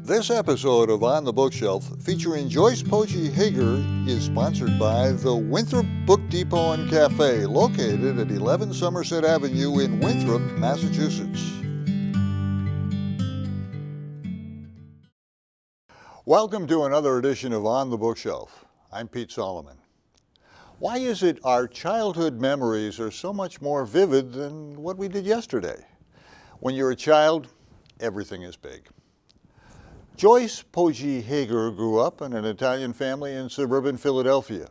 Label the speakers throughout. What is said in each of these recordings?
Speaker 1: This episode of On the Bookshelf, featuring Joyce Poggi Hager, is sponsored by the Winthrop Book Depot and Cafe, located at 11 Somerset Avenue in Winthrop, Massachusetts. Welcome to another edition of On the Bookshelf. I'm Pete Solomon. Why is it our childhood memories are so much more vivid than what we did yesterday? When you're a child, everything is big. Joyce Poggi Hager grew up in an Italian family in suburban Philadelphia,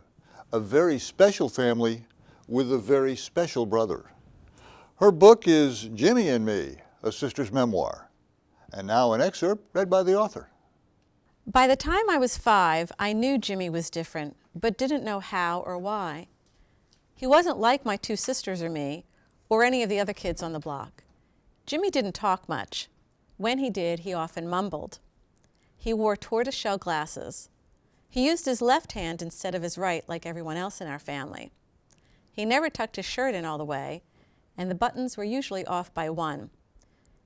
Speaker 1: a very special family with a very special brother. Her book is Jimmy and Me, a sister's memoir, and now an excerpt read by the author.
Speaker 2: By the time I was 5, I knew Jimmy was different, but didn't know how or why. He wasn't like my 2 sisters or me, or any of the other kids on the block. Jimmy didn't talk much. When he did, he often mumbled. He wore tortoiseshell glasses. He used his left hand instead of his right like everyone else in our family. He never tucked his shirt in all the way, and the buttons were usually off by 1.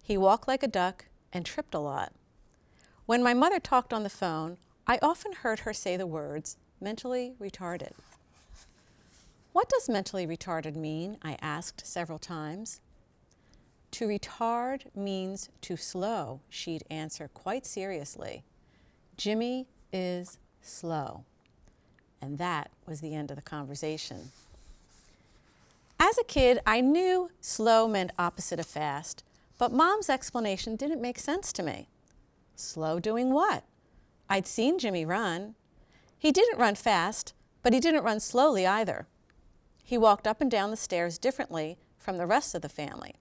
Speaker 2: He walked like a duck and tripped a lot. When my mother talked on the phone, I often heard her say the words, mentally retarded. What does mentally retarded mean? I asked several times. To retard means to slow, she'd answer quite seriously. Jimmy is slow. And that was the end of the conversation. As a kid, I knew slow meant opposite of fast, but Mom's explanation didn't make sense to me. Slow doing what? I'd seen Jimmy run. He didn't run fast, but he didn't run slowly either. He walked up and down the stairs differently from the rest of the family.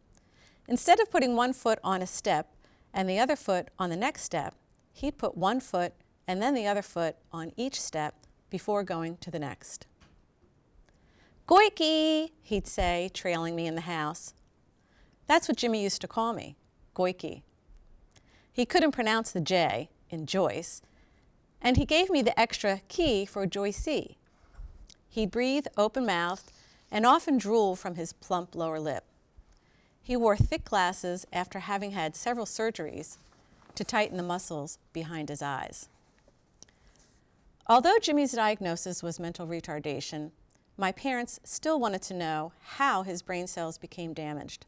Speaker 2: Instead of putting one foot on a step and the other foot on the next step, he'd put one foot and then the other foot on each step before going to the next. Goiki, he'd say, trailing me in the house. That's what Jimmy used to call me, Goiki. He couldn't pronounce the J in Joyce, and he gave me the extra key for Joycey. He'd breathe open-mouthed and often drool from his plump lower lip. He wore thick glasses after having had several surgeries to tighten the muscles behind his eyes. Although Jimmy's diagnosis was mental retardation, my parents still wanted to know how his brain cells became damaged.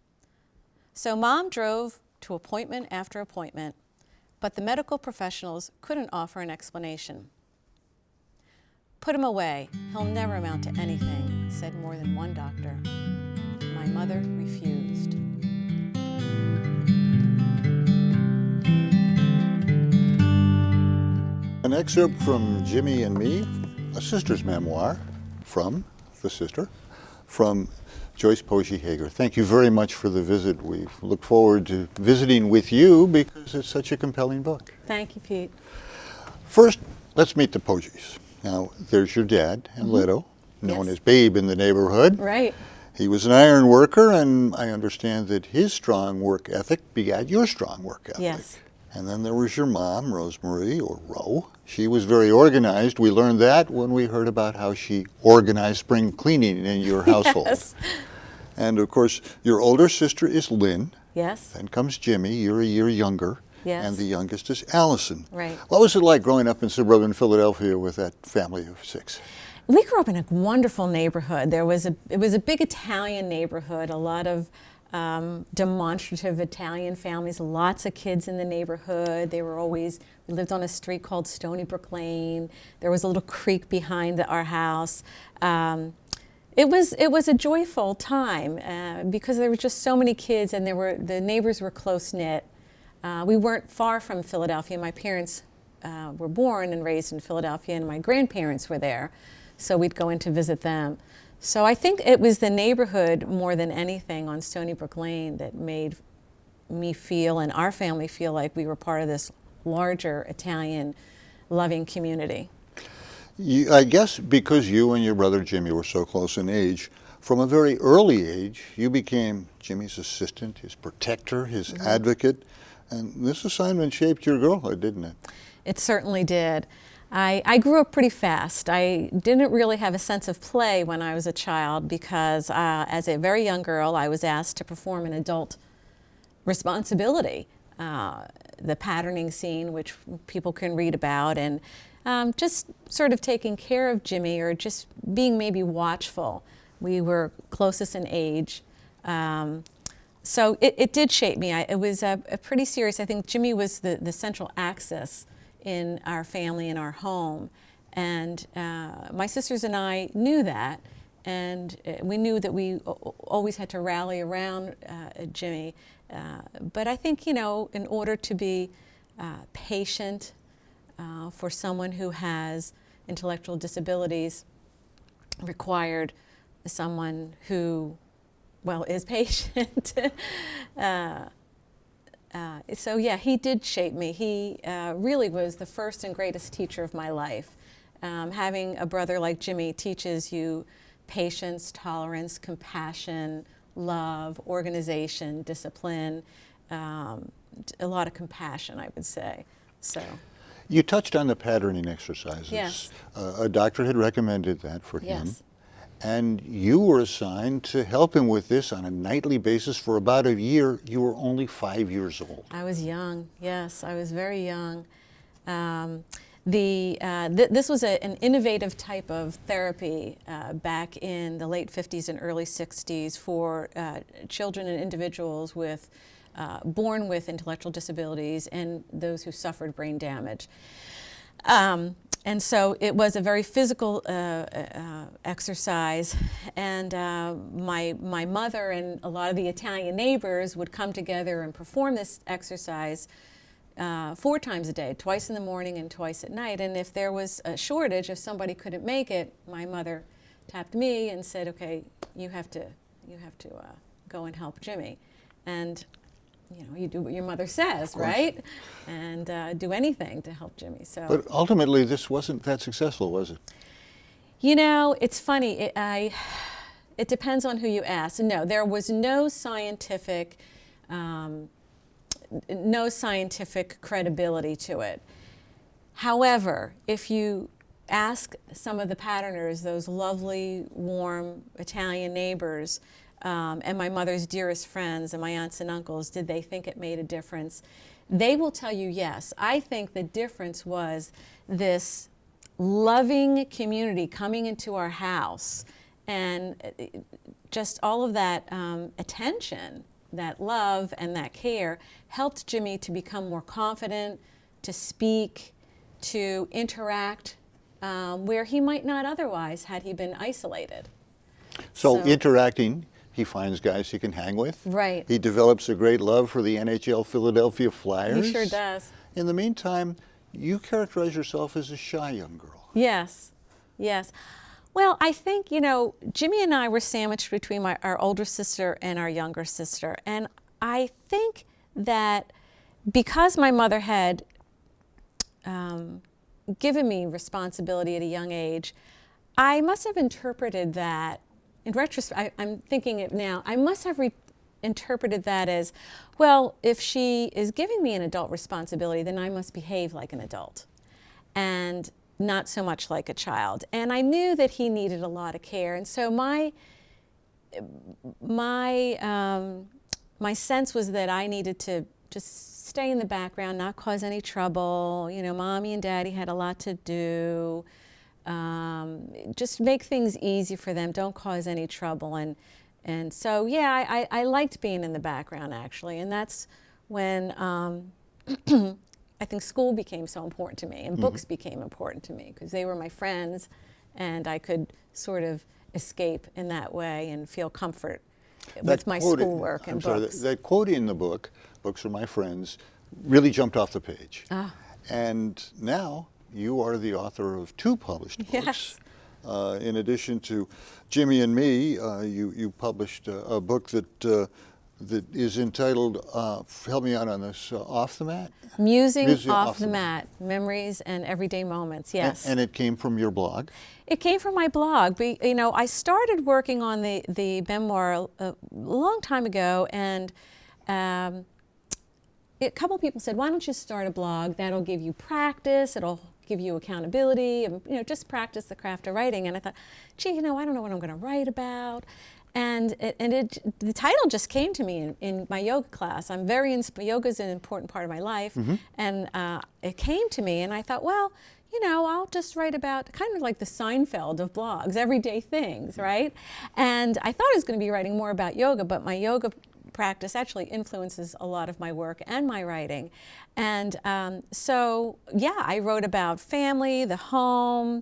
Speaker 2: So Mom drove to appointment after appointment, but the medical professionals couldn't offer an explanation. Put him away. He'll never amount to anything, said more than one doctor. My mother refused.
Speaker 1: An excerpt from Jimmy and Me, a sister's memoir from the sister, from Joyce Poggi Hager. Thank you very much for the visit. We look forward to visiting with you because it's such a compelling book.
Speaker 2: Thank you, Pete.
Speaker 1: First, let's meet the Poggis. Now, there's your dad, and Leto, known as Babe in the neighborhood.
Speaker 2: Right.
Speaker 1: He was an iron worker, and I understand that his strong work ethic begat your strong work ethic.
Speaker 2: Yes.
Speaker 1: And then there was your mom, Rosemary, or Ro. She was very organized. We learned that when we heard about how she organized spring cleaning in your household.
Speaker 2: Yes.
Speaker 1: And of course, your older sister is Lynn.
Speaker 2: Yes.
Speaker 1: Then comes Jimmy. You're a year younger.
Speaker 2: Yes.
Speaker 1: And the youngest is Allison.
Speaker 2: Right.
Speaker 1: What was it like growing up in suburban Philadelphia with that family of 6?
Speaker 2: We grew up in a wonderful neighborhood. It was a big Italian neighborhood, a lot of demonstrative Italian families, lots of kids in the neighborhood. We lived on a street called Stony Brook Lane. There was a little creek behind our house. It was a joyful time because there were just so many kids, and the neighbors were close-knit. We weren't far from Philadelphia. My parents were born and raised in Philadelphia, and my grandparents were there, so we'd go in to visit them. So I think it was the neighborhood more than anything on Stony Brook Lane that made me feel and our family feel like we were part of this larger Italian loving community.
Speaker 1: I guess because you and your brother Jimmy were so close in age, from a very early age, you became Jimmy's assistant, his protector, his advocate, and this assignment shaped your girlhood, didn't it?
Speaker 2: It certainly did. I grew up pretty fast. I didn't really have a sense of play when I was a child because as a very young girl, I was asked to perform an adult responsibility. the patterning scene, which people can read about, and just sort of taking care of Jimmy, or just being maybe watchful. We were closest in age. So it did shape me. It was a pretty serious. I think Jimmy was the central axis in our family and our home. And my sisters and I knew that. And we knew that we always had to rally around Jimmy. But I think, in order to be patient for someone who has intellectual disabilities, required someone who, well, is patient. So yeah, he did shape me. He really was the first and greatest teacher of my life. Having a brother like Jimmy teaches you patience, tolerance, compassion, love, organization, discipline, a lot of compassion, I would say. So.
Speaker 1: You touched on the patterning exercises.
Speaker 2: Yes.
Speaker 1: A doctor had recommended that for him.
Speaker 2: Yes.
Speaker 1: And you were assigned to help him with this on a nightly basis for about a year. You were only 5 years old.
Speaker 2: I was young, yes, I was very young. This was an innovative type of therapy back in the late 50s and early 60s for children and individuals with born with intellectual disabilities and those who suffered brain damage. And so it was a very physical exercise, and my mother and a lot of the Italian neighbors would come together and perform this exercise 4 times a day, twice in the morning and twice at night. And if there was a shortage, if somebody couldn't make it, my mother tapped me and said, "Okay, you have to go and help Jimmy." And you do what your mother says, right? And do anything to help Jimmy. So.
Speaker 1: But ultimately, this wasn't that successful, was it?
Speaker 2: It's funny. It depends on who you ask. No, there was no scientific credibility to it. However, if you ask some of the patterners, those lovely, warm Italian neighbors, and my mother's dearest friends and my aunts and uncles, did they think it made a difference? They will tell you yes. I think the difference was this loving community coming into our house, and just all of that attention, that love and that care helped Jimmy to become more confident, to speak, to interact where he might not otherwise had he been isolated.
Speaker 1: So interacting, he finds guys he can hang with.
Speaker 2: Right.
Speaker 1: He develops a great love for the NHL Philadelphia Flyers.
Speaker 2: He sure does.
Speaker 1: In the meantime, you characterize yourself as a shy young girl.
Speaker 2: Yes, yes. Well, I think, Jimmy and I were sandwiched between our older sister and our younger sister. And I think that because my mother had given me responsibility at a young age, I must have interpreted that, in retrospect, I'm thinking it now, I must have interpreted that as, well, if she is giving me an adult responsibility, then I must behave like an adult and not so much like a child. And I knew that he needed a lot of care. And so my sense was that I needed to just stay in the background, not cause any trouble. Mommy and Daddy had a lot to do. Just make things easy for them. Don't cause any trouble. And so, yeah, I liked being in the background, actually. And that's when I think school became so important to me, and books became important to me, because they were my friends, and I could sort of escape in that way and feel comfort with my schoolwork and books.
Speaker 1: That quote in the book, "Books are my friends," really jumped off the page.
Speaker 2: Ah.
Speaker 1: And now you are the author of 2 published books.
Speaker 2: Yes.
Speaker 1: In addition to Jimmy and Me, you published a book that is entitled, help me out on this, Off the Mat?
Speaker 2: Musing Off the Mat, Memories and Everyday Moments, yes.
Speaker 1: And it came from your blog?
Speaker 2: It came from my blog. I started working on the memoir a long time ago, and a couple people said, "Why don't you start a blog? That'll give you practice, it'll give you accountability, and just practice the craft of writing." And I thought, gee, I don't know what I'm going to write about. And the title just came to me in my yoga class. Yoga is an important part of my life, and it came to me, and I thought, well, I'll just write about kind of like the Seinfeld of blogs, everyday things, right? And I thought I was going to be writing more about yoga, but my yoga practice actually influences a lot of my work and my writing. And so, yeah, I wrote about family, the home,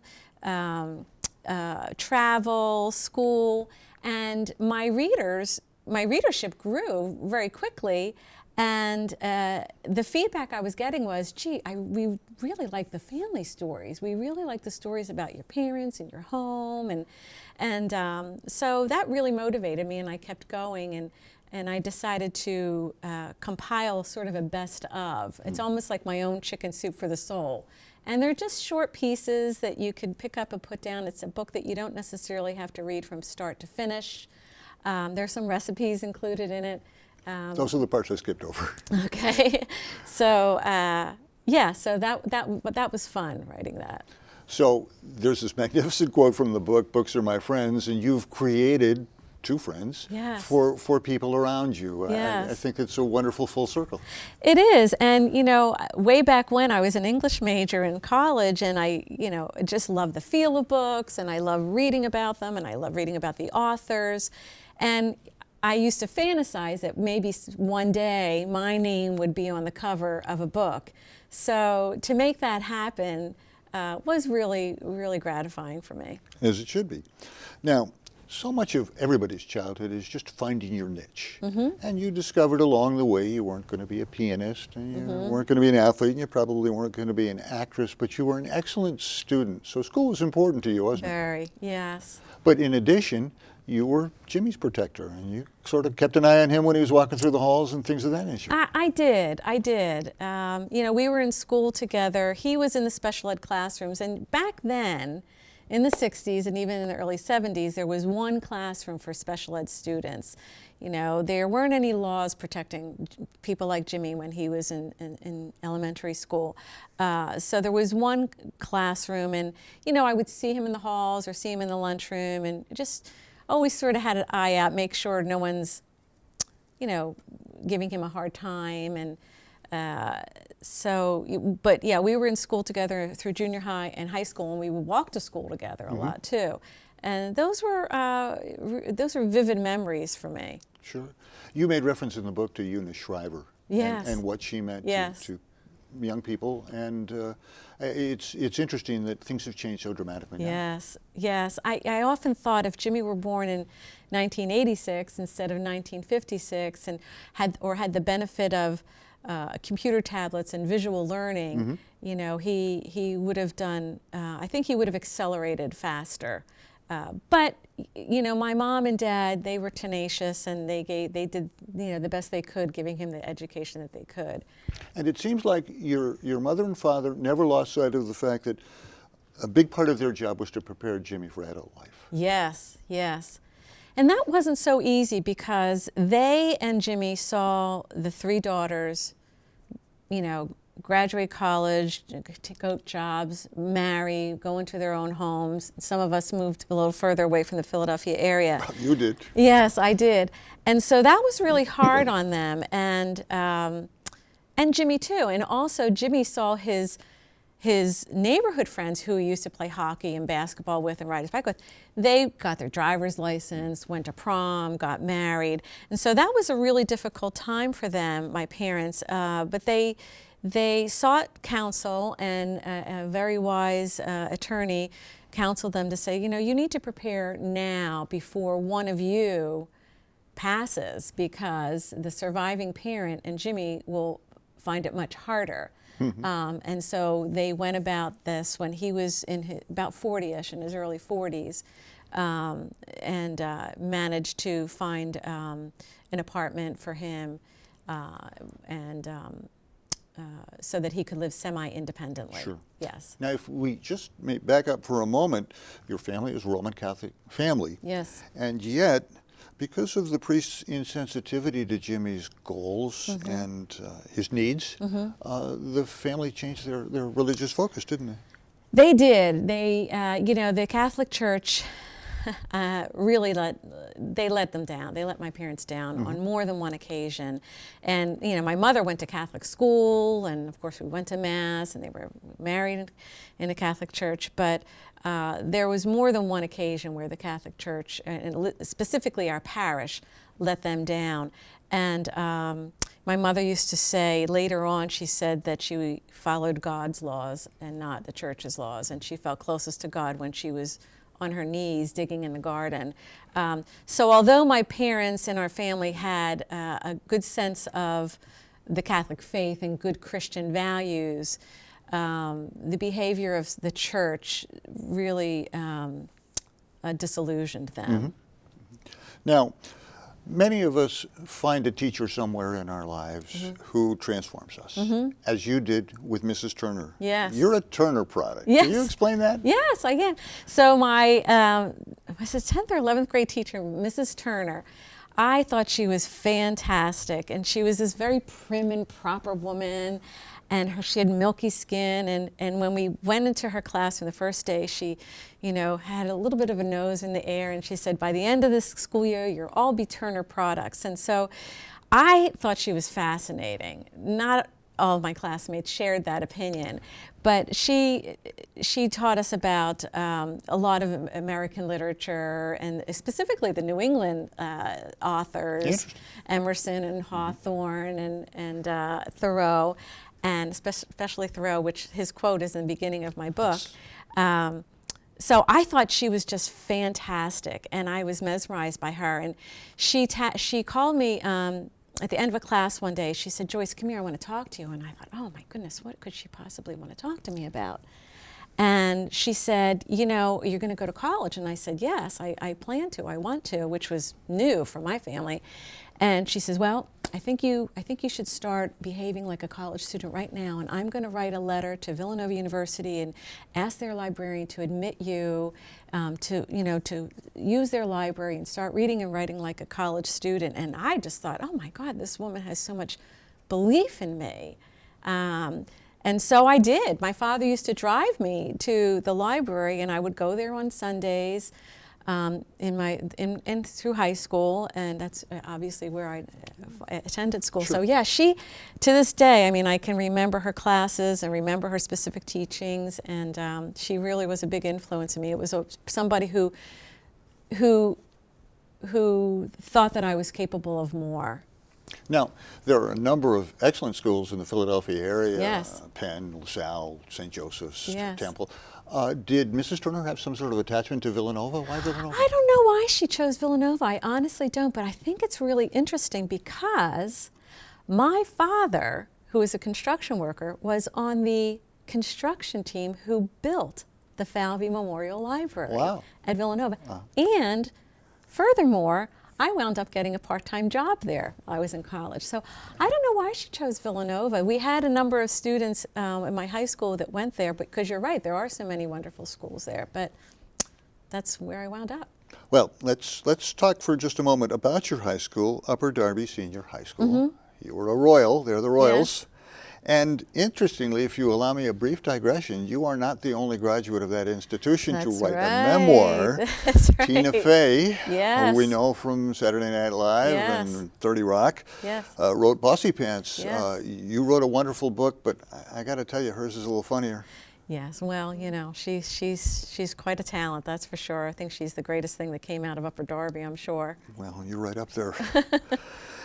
Speaker 2: travel, school, and my readership grew very quickly. And the feedback I was getting was, gee, we really like the family stories. We really like the stories about your parents and your home. And so that really motivated me, and I kept going. And I decided to compile sort of a best of. It's almost like my own chicken soup for the soul. And they're just short pieces that you could pick up and put down. It's a book that you don't necessarily have to read from start to finish. There's some recipes included in it.
Speaker 1: Those are the parts I skipped over.
Speaker 2: Okay, so yeah, so that was fun writing that.
Speaker 1: So there's this magnificent quote from the book, "Books are my friends," and you've created two friends for people around you.
Speaker 2: Yes.
Speaker 1: I think it's a wonderful full circle.
Speaker 2: It is, and way back when I was an English major in college, and I just love the feel of books, and I love reading about them, and I love reading about the authors, and I used to fantasize that maybe one day my name would be on the cover of a book. So to make that happen was really, really gratifying for me.
Speaker 1: As it should be. Now, so much of everybody's childhood is just finding your niche. And you discovered along the way you weren't going to be a pianist, and you weren't going to be an athlete, and you probably weren't going to be an actress, but you were an excellent student. So school was important to you, wasn't it?
Speaker 2: Very, yes.
Speaker 1: But in addition, you were Jimmy's protector, and you sort of kept an eye on him when he was walking through the halls and things of that nature.
Speaker 2: I did. We were in school together. He was in the special ed classrooms, and back then, in the 60s and even in the early 70s, there was one classroom for special ed students. There weren't any laws protecting people like Jimmy when he was in elementary school. So there was one classroom, and, I would see him in the halls or see him in the lunchroom, and just always sort of had an eye out, make sure no one's, giving him a hard time. And but yeah, we were in school together through junior high and high school, and we would walk to school together a lot too. And those were vivid memories for me.
Speaker 1: Sure. You made reference in the book to Eunice Shriver.
Speaker 2: Yes.
Speaker 1: And what she meant to young people, and it's interesting that things have changed so dramatically now.
Speaker 2: Yes. I often thought if Jimmy were born in 1986 instead of 1956 and had the benefit of computer tablets and visual learning, he would have done. I think he would have accelerated faster. But my mom and dad, they were tenacious, and they did the best they could, giving him the education that they could.
Speaker 1: And it seems like your mother and father never lost sight of the fact that a big part of their job was to prepare Jimmy for adult life.
Speaker 2: Yes. And that wasn't so easy, because they and Jimmy saw the three daughters, graduate college, take out jobs, marry, go into their own homes. Some of us moved a little further away from the Philadelphia area.
Speaker 1: You did.
Speaker 2: Yes, I did. And so that was really hard on them, and Jimmy too. And also Jimmy saw his neighborhood friends who he used to play hockey and basketball with and ride his bike with, they got their driver's license, went to prom, got married. And so that was a really difficult time for them, my parents. But they sought counsel, and a very wise attorney counseled them to say, you need to prepare now before one of you passes, because the surviving parent and Jimmy will find it much harder. And so they went about this when he was about 40-ish, in his early 40s, and managed to find an apartment for him, so that he could live semi-independently.
Speaker 1: Sure.
Speaker 2: Yes.
Speaker 1: Now, if we just may back up for a moment, your family is a Roman Catholic family.
Speaker 2: Yes.
Speaker 1: And yet, because of the priest's insensitivity to Jimmy's goals and his needs, the family changed their religious focus, didn't they?
Speaker 2: They did. The Catholic Church really let them down. They let my parents down on more than one occasion. And, you know, my mother went to Catholic school, and of course we went to Mass, and they were married in a Catholic church. But there was more than one occasion where the Catholic Church, and specifically our parish, let them down. And my mother used to say, later on, she said that she followed God's laws and not the church's laws, and she felt closest to God when she was on her knees digging in the garden. So although my parents and our family had a good sense of the Catholic faith and good Christian values, the behavior of the church really disillusioned them.
Speaker 1: Now, many of us find a teacher somewhere in our lives who transforms us, as you did with Mrs. Turner.
Speaker 2: Yes.
Speaker 1: You're a Turner product.
Speaker 2: Yes.
Speaker 1: Can you explain that?
Speaker 2: Yes, I can. So my, was it 10th or 11th grade teacher, Mrs. Turner, I thought she was fantastic, and she was this very prim and proper woman, and she had milky skin, and when we went into her classroom the first day, she, you know, had a little bit of a nose in the air, and she said, by the end of this school year, you'll all be Turner products. And so I thought she was fascinating. Not all of my classmates shared that opinion, but she taught us about a lot of American literature, and specifically the New England authors, Emerson and Hawthorne and Thoreau, and especially Thoreau, which his quote is in the beginning of my book. So I thought she was just fantastic, and I was mesmerized by her. And she called me at the end of a class one day. She said, Joyce, come here, I want to talk to you. And I thought, oh my goodness, what could she possibly want to talk to me about? And she said, you know, you're going to go to college? And I said, yes, I plan to, I want to, which was new for my family. And she says, well, I think you should start behaving like a college student right now, and I'm going to write a letter to Villanova University and ask their librarian to admit you, to use their library and start reading and writing like a college student. And I just thought, oh my God, this woman has so much belief in me. And so I did. My father used to drive me to the library, and I would go there on Sundays. Through high school, and that's obviously where I attended school.
Speaker 1: Sure.
Speaker 2: So yeah, she, to this day, I mean, I can remember her classes and remember her specific teachings, and she really was a big influence on me. It was somebody who thought that I was capable of more.
Speaker 1: Now, there are a number of excellent schools in the Philadelphia area,
Speaker 2: Yes.
Speaker 1: Penn, LaSalle, St. Joseph's,
Speaker 2: Yes.
Speaker 1: Temple. Did Mrs. Turner have some sort of attachment to Villanova? Why Villanova?
Speaker 2: I don't know why she chose Villanova. I honestly don't, but I think it's really interesting because my father, who is a construction worker, was on the construction team who built the Falvey Memorial Library at Villanova. And furthermore, I wound up getting a part-time job there. I was in college. So I don't know why she chose Villanova. We had a number of students in my high school that went there, because you're right, there are so many wonderful schools there, but that's where I wound up.
Speaker 1: Well, let's talk for just a moment about your high school, Upper Darby Senior High School. You were a Royal, they're the Royals.
Speaker 2: Yes.
Speaker 1: And interestingly, if you allow me a brief digression, you are not the only graduate of that institution to write a memoir.
Speaker 2: That's right.
Speaker 1: Tina Fey,
Speaker 2: Yes.
Speaker 1: who we know from Saturday Night Live
Speaker 2: Yes.
Speaker 1: and 30 Rock,
Speaker 2: Yes.
Speaker 1: wrote Bossy Pants.
Speaker 2: Yes.
Speaker 1: You wrote a wonderful book, but I got to tell you, hers is a little funnier.
Speaker 2: Yes, well, you know, she's quite a talent, that's for sure. I think she's the greatest thing that came out of Upper Darby, I'm sure.
Speaker 1: Well, you're right up there.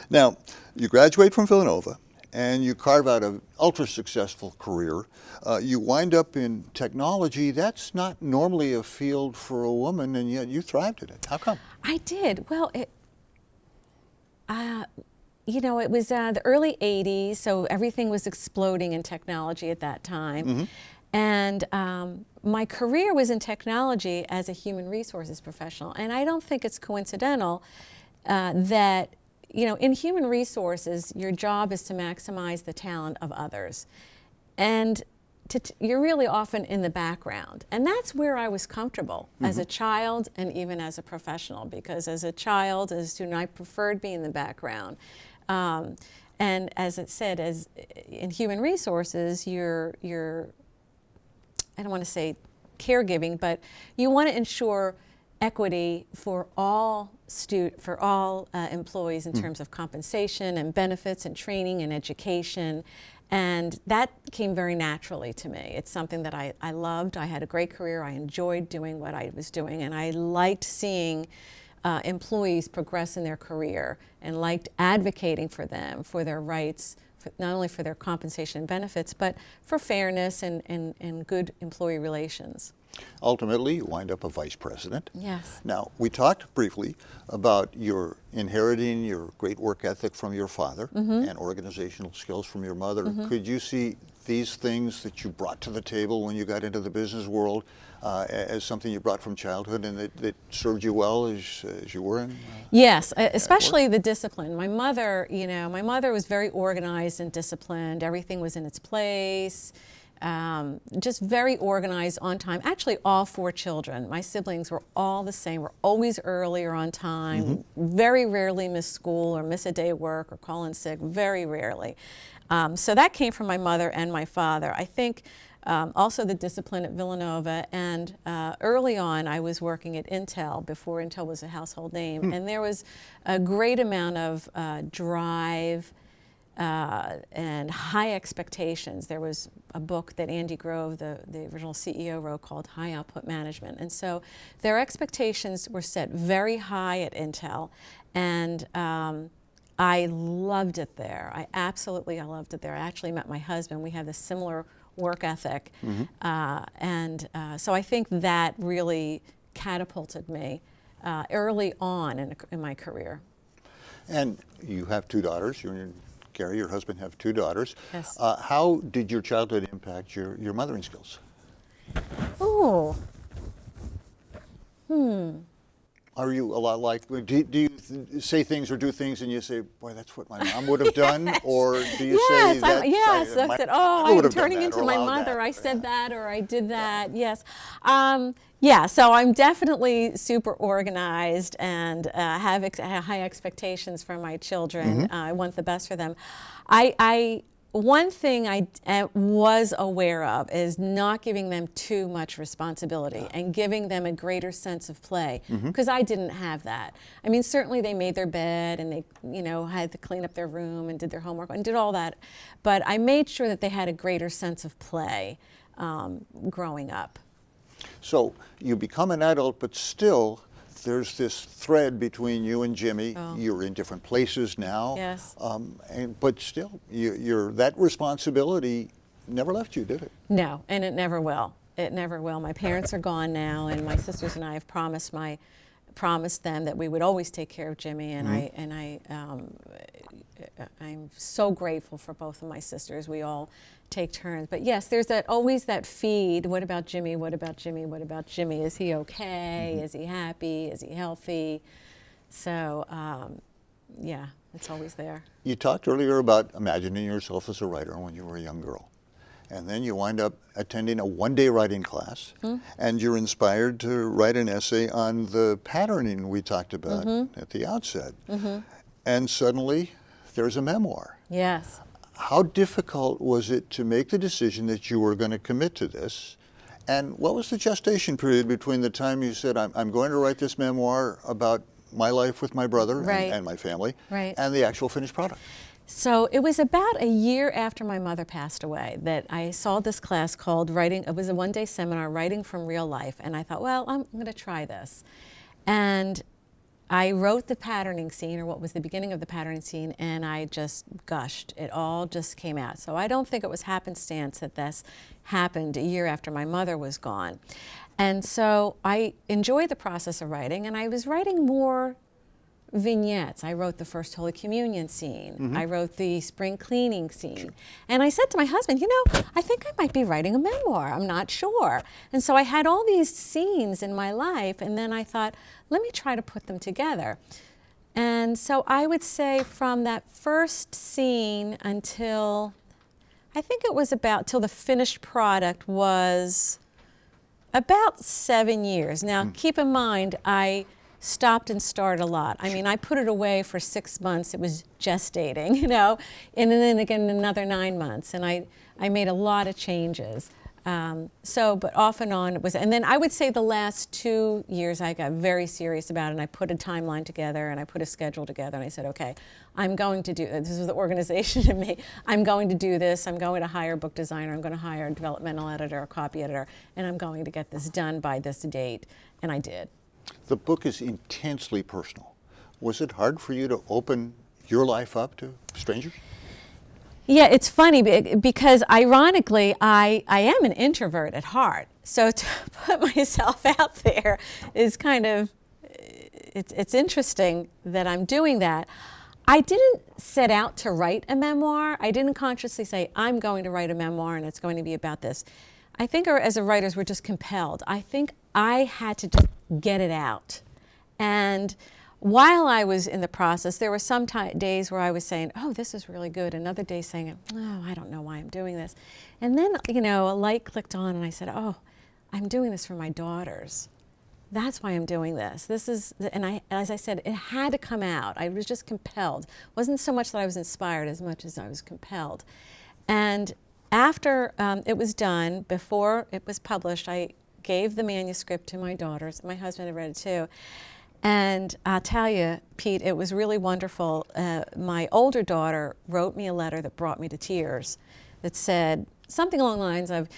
Speaker 1: Now, you graduate from Villanova, and you carve out an ultra-successful career. You wind up in technology. That's not normally a field for a woman, and yet you thrived at it. How come?
Speaker 2: I did. Well, you know, it was the early 80s, so everything was exploding in technology at that time. And my career was in technology as a human resources professional. And I don't think it's coincidental that, you know, in human resources, your job is to maximize the talent of others. And you're really often in the background. And that's where I was comfortable as a child and even as a professional, because as a child, as a student, I preferred being in the background. And as it said, as in human resources, you're I don't want to say caregiving, but you want to ensure equity for all employees in terms of compensation and benefits and training and education. And that came very naturally to me. It's something that I loved. I had a great career. I enjoyed doing what I was doing, and I liked seeing employees progress in their career and liked advocating for them, for their rights, not only for their compensation and benefits, but for fairness and good employee relations.
Speaker 1: Ultimately, you wind up a vice president.
Speaker 2: Yes.
Speaker 1: Now, we talked briefly about your inheriting your great work ethic from your father and organizational skills from your mother. Could you see these things that you brought to the table when you got into the business world as something you brought from childhood and that served you well as you were in?
Speaker 2: Yes, especially the discipline. My mother, my mother was very organized and disciplined. Everything was in its place. Just very organized, on time. Actually, all 4 children. My siblings were all the same. Were always early or on time. Very rarely miss school or miss a day of work or call in sick. Very rarely. So that came from my mother and my father. I think also the discipline at Villanova. And early on, I was working at Intel before Intel was a household name. And there was a great amount of drive and high expectations. There was a book that Andy Grove, the original CEO, wrote called High Output Management. And so their expectations were set very high at Intel. And I loved it there. I loved it there. I actually met my husband. We have a similar work ethic. So I think that really catapulted me early on in my career.
Speaker 1: And you have 2 daughters. You and Gary, your husband, have 2 daughters.
Speaker 2: Yes.
Speaker 1: How did your childhood impact your mothering skills?
Speaker 2: Oh.
Speaker 1: Are you a lot like, do you say things or do things and you say, boy, that's what my mom would have done? Or do you say that?
Speaker 2: Yes, I said, I'm turning into my mother.
Speaker 1: That.
Speaker 2: I said that or I did that, yes. So I'm definitely super organized and have high expectations for my children. I want the best for them. One thing I was aware of is not giving them too much responsibility and giving them a greater sense of play, because I didn't have that. I mean, certainly they made their bed and they, had to clean up their room and did their homework and did all that, but I made sure that they had a greater sense of play growing up.
Speaker 1: So you become an adult, but still there's this thread between you and Jimmy. You're in different places now.
Speaker 2: Yes.
Speaker 1: But still, that responsibility never left you, did it?
Speaker 2: No, and it never will. It never will. My parents are gone now, and my sisters and I have promised them that we would always take care of Jimmy, and I'm so grateful for both of my sisters. We all take turns. But yes, there's always that feed. What about Jimmy? What about Jimmy? What about Jimmy? Is he okay? Is he happy? Is he healthy? So, it's always there.
Speaker 1: You talked earlier about imagining yourself as a writer when you were a young girl. And then you wind up attending a one-day writing class, and you're inspired to write an essay on the patterning we talked about at the outset. And suddenly, there's a memoir.
Speaker 2: Yes.
Speaker 1: How difficult was it to make the decision that you were going to commit to this? And what was the gestation period between the time you said, I'm going to write this memoir about my life with my brother and my family, and the actual finished product?
Speaker 2: So it was about a year after my mother passed away that I saw this class called Writing. It was a one-day seminar, Writing from Real Life. And I thought, well, I'm going to try this. And I wrote the patterning scene, or what was the beginning of the patterning scene, and I just gushed. It all just came out. So I don't think it was happenstance that this happened a year after my mother was gone. And so I enjoyed the process of writing, and I was writing more vignettes. I wrote the first Holy Communion scene. I wrote the spring cleaning scene. And I said to my husband, I think I might be writing a memoir. I'm not sure. And so I had all these scenes in my life, and then I thought, let me try to put them together. And so I would say from that first scene until, I think it was till the finished product was about 7 years. Now, keep in mind, I stopped and started a lot. I mean, I put it away for 6 months. It was gestating, and then again another 9 months. And I made a lot of changes. But off and on it was, and then I would say the last 2 years I got very serious about it, and I put a timeline together and I put a schedule together, and I said, okay, I'm going to do this. This is the organization in me. I'm going to do this. I'm going to hire a book designer. I'm going to hire a developmental editor, a copy editor, and I'm going to get this done by this date. And I did.
Speaker 1: The book is intensely personal. Was it hard for you to open your life up to strangers?
Speaker 2: Yeah, it's funny because ironically, I am an introvert at heart. So to put myself out there is kind of, it's interesting that I'm doing that. I didn't set out to write a memoir. I didn't consciously say, I'm going to write a memoir and it's going to be about this. I think as a writers, we're just compelled. I think I had to just get it out. And while I was in the process, there were some days where I was saying, oh, this is really good. And other days saying, oh, I don't know why I'm doing this. And then, a light clicked on and I said, oh, I'm doing this for my daughters. That's why I'm doing this. As I said, it had to come out. I was just compelled. It wasn't so much that I was inspired as much as I was compelled. And after it was done, before it was published, I gave the manuscript to my daughters. My husband had read it too. And I'll tell you, Pete, it was really wonderful. My older daughter wrote me a letter that brought me to tears that said something along the lines of,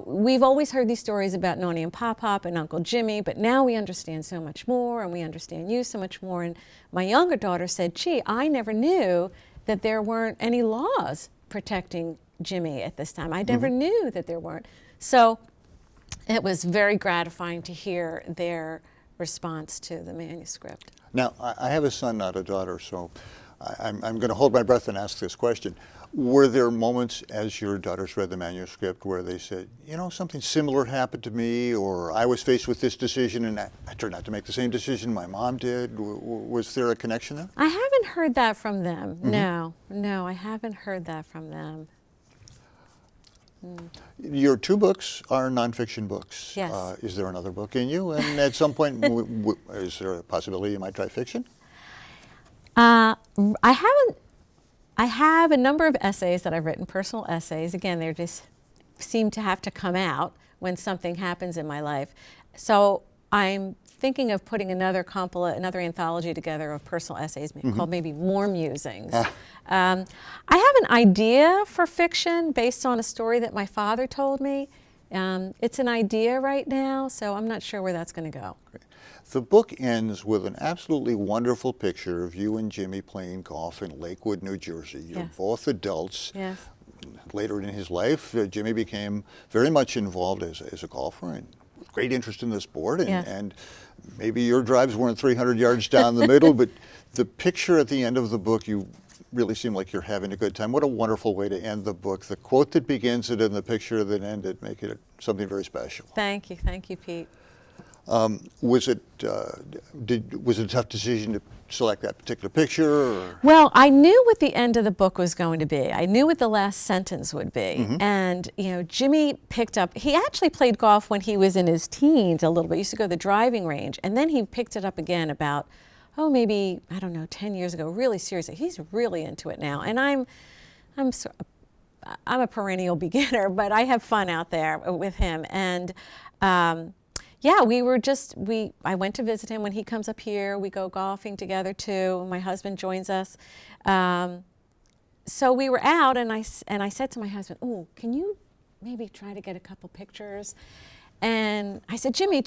Speaker 2: we've always heard these stories about Noni and Pop-Pop and Uncle Jimmy, but now we understand so much more and we understand you so much more. And my younger daughter said, gee, I never knew that there weren't any laws protecting Jimmy at this time. I never knew that there weren't. So it was very gratifying to hear their response to the manuscript.
Speaker 1: Now, I have a son, not a daughter, so I'm going to hold my breath and ask this question. Were there moments as your daughters read the manuscript where they said, something similar happened to me, or I was faced with this decision and I turned out to make the same decision my mom did? Was there a connection there?
Speaker 2: I haven't heard that from them. No, I haven't heard that from them.
Speaker 1: Your 2 books are nonfiction books.
Speaker 2: Yes.
Speaker 1: Is there another book in you? And at some point, is there a possibility you might try fiction?
Speaker 2: I have a number of essays that I've written, personal essays. Again, they just seem to have to come out when something happens in my life. So I'm thinking of putting another anthology together of personal essays called maybe More Musings. I have an idea for fiction based on a story that my father told me. It's an idea right now, so I'm not sure where that's going to go.
Speaker 1: Great. The book ends with an absolutely wonderful picture of you and Jimmy playing golf in Lakewood, New Jersey. You're both adults.
Speaker 2: Yes.
Speaker 1: Later in his life, Jimmy became very much involved as a golfer and with great interest in the sport. And maybe your drives weren't 300 yards down the middle, but the picture at the end of the book, you really seem like you're having a good time. What a wonderful way to end the book. The quote that begins it and the picture that ended it make it something very special.
Speaker 2: Thank you, Pete.
Speaker 1: Was it a tough decision to select that particular picture? Or?
Speaker 2: Well, I knew what the end of the book was going to be. I knew what the last sentence would be. And, Jimmy picked up, he actually played golf when he was in his teens a little bit. He used to go to the driving range. And then he picked it up again about, maybe, 10 years ago, really seriously. He's really into it now. And I'm a perennial beginner, but I have fun out there with him. And, I went to visit him when he comes up here. We go golfing together too. My husband joins us. So we were out and I said to my husband, oh, can you maybe try to get a couple pictures? And I said, Jimmy.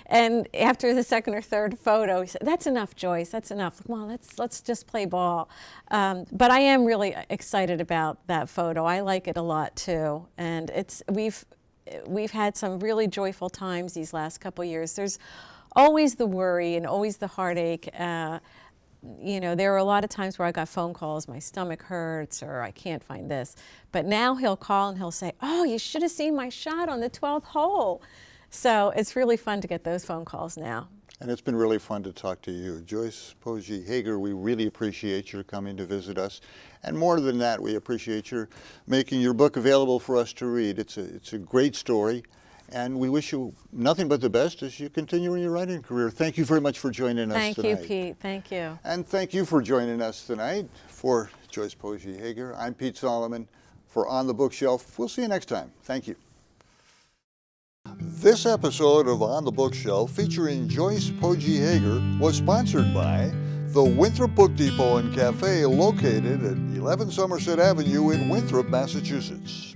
Speaker 2: And after the second or third photo, he said, that's enough, Joyce, that's enough. Well, let's just play ball. But I am really excited about that photo. I like it a lot too. And we've had some really joyful times these last couple of years. There's always the worry and always the heartache. There are a lot of times where I got phone calls, my stomach hurts or I can't find this. But now he'll call and he'll say, oh, you should have seen my shot on the 12th hole. So it's really fun to get those phone calls now.
Speaker 1: And it's been really fun to talk to you. Joyce Poggi Hager, we really appreciate your coming to visit us. And more than that, we appreciate your making your book available for us to read. It's a great story. And we wish you nothing but the best as you continue in your writing career. Thank you very much for joining us tonight.
Speaker 2: Thank you, Pete. Thank you.
Speaker 1: And thank you for joining us tonight. For Joyce Poggi Hager, I'm Pete Solomon. for On the Bookshelf. We'll see you next time. Thank you. This episode of On the Bookshelf featuring Joyce Poggi Hager was sponsored by the Winthrop Book Depot and Cafe located at 11 Somerset Avenue in Winthrop, Massachusetts.